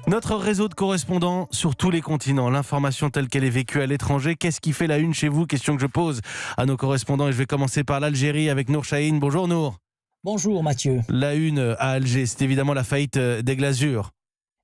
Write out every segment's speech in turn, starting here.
Notre réseau de correspondants sur tous les continents, l'information telle qu'elle est vécue à l'étranger, qu'est-ce qui fait la une chez vous? Question que je pose à nos correspondants et je vais commencer par l'Algérie avec Nour Chahine. Bonjour Nour. Bonjour Mathieu. La une à Alger, c'est évidemment la faillite des Glazures.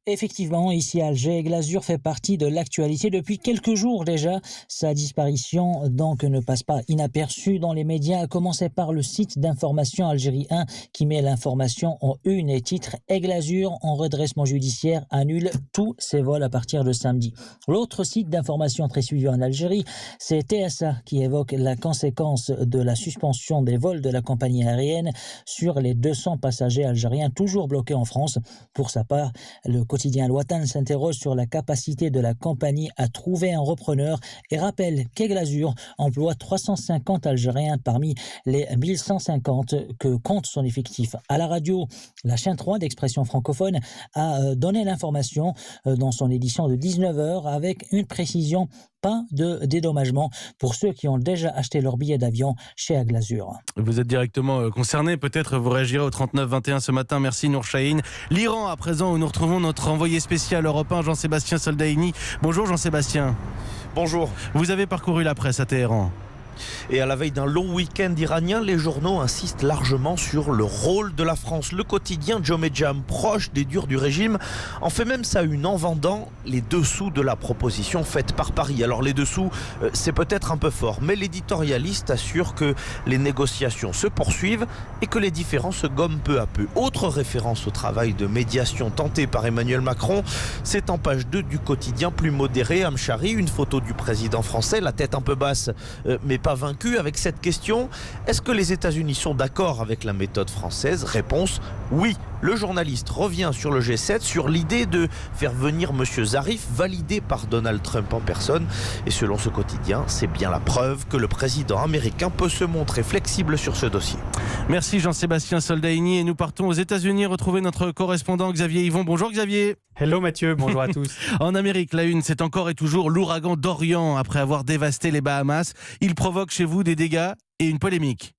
Effectivement, ici à Alger, Glazure fait partie de l'actualité depuis quelques jours déjà. Sa disparition donc ne passe pas inaperçue dans les médias, à commencer par le site d'information Algérie 1 qui met l'information en une et titre « Glazure en redressement judiciaire annule tous ses vols à partir de samedi ». L'autre site d'information très suivi en Algérie, c'est TSA qui évoque la conséquence de la suspension des vols de la compagnie aérienne sur les 200 passagers algériens toujours bloqués en France. Pour sa part, le quotidien Al-Watan s'interroge sur la capacité de la compagnie à trouver un repreneur et rappelle qu'Glazure emploie 350 Algériens parmi les 1150 que compte son effectif. À la radio, la chaîne 3 d'expression francophone a donné l'information dans son édition de 19h avec une précision: pas de dédommagement pour ceux qui ont déjà acheté leur billet d'avion chez Glazure. Vous êtes directement concerné, peut-être vous réagirez au 39-21 ce matin. Merci Nour Chahine. L'Iran à présent, où nous retrouvons notre envoyé spécial Europe 1, Jean-Sébastien Soldaini. Bonjour Jean-Sébastien. Bonjour. Vous avez parcouru la presse à Téhéran. Et à la veille d'un long week-end iranien, les journaux insistent largement sur le rôle de la France. Le quotidien Jomejam, proche des durs du régime, en fait même sa une en vendant les dessous de la proposition faite par Paris. Alors les dessous, c'est peut-être un peu fort, mais l'éditorialiste assure que les négociations se poursuivent et que les différends se gomment peu à peu. Autre référence au travail de médiation tenté par Emmanuel Macron, c'est en page 2 du quotidien plus modéré Amchari, une photo du président français, la tête un peu basse, mais pas vaincu, avec cette question: est-ce que les États-Unis sont d'accord avec la méthode française? Réponse: oui. Le journaliste revient sur le G7, sur l'idée de faire venir M. Zarif, validé par Donald Trump en personne. Et selon ce quotidien, c'est bien la preuve que le président américain peut se montrer flexible sur ce dossier. Merci Jean-Sébastien Soldaini. Et nous partons aux États-Unis retrouver notre correspondant Xavier Yvon. Bonjour Xavier. Hello Mathieu, bonjour à tous. En Amérique, la une, c'est encore et toujours l'ouragan Dorian. Après avoir dévasté les Bahamas, il provoque chez vous des dégâts et une polémique.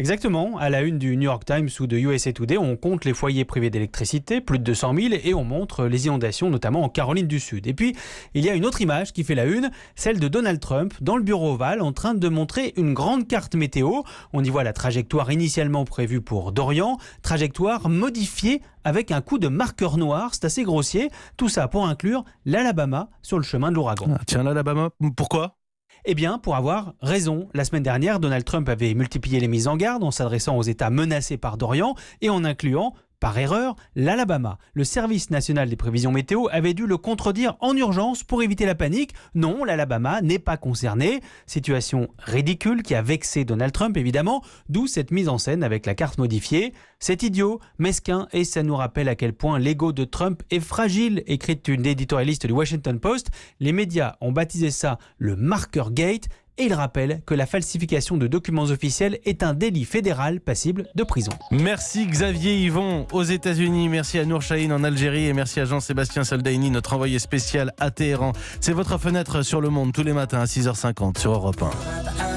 Exactement, à la une du New York Times ou de USA Today, on compte les foyers privés d'électricité, plus de 200 000, et on montre les inondations, notamment en Caroline du Sud. Et puis, il y a une autre image qui fait la une, celle de Donald Trump dans le bureau ovale en train de montrer une grande carte météo. On y voit la trajectoire initialement prévue pour Dorian, trajectoire modifiée avec un coup de marqueur noir, c'est assez grossier. Tout ça pour inclure l'Alabama sur le chemin de l'ouragan. Ah, tiens, l'Alabama, pourquoi ? Eh bien, pour avoir raison. La semaine dernière, Donald Trump avait multiplié les mises en garde en s'adressant aux États menacés par Dorian et en incluant, par erreur, l'Alabama. Le service national des prévisions météo avait dû le contredire en urgence pour éviter la panique. Non, l'Alabama n'est pas concerné. Situation ridicule qui a vexé Donald Trump, évidemment, d'où cette mise en scène avec la carte modifiée. C'est idiot, mesquin, et ça nous rappelle à quel point l'ego de Trump est fragile, écrit une éditorialiste du Washington Post. Les médias ont baptisé ça le Marker Gate. Et il rappelle que la falsification de documents officiels est un délit fédéral passible de prison. Merci Xavier Yvon aux États-Unis, merci à Nour Chahine en Algérie et merci à Jean-Sébastien Soldaini, notre envoyé spécial à Téhéran. C'est votre fenêtre sur le monde tous les matins à 6h50 sur Europe 1.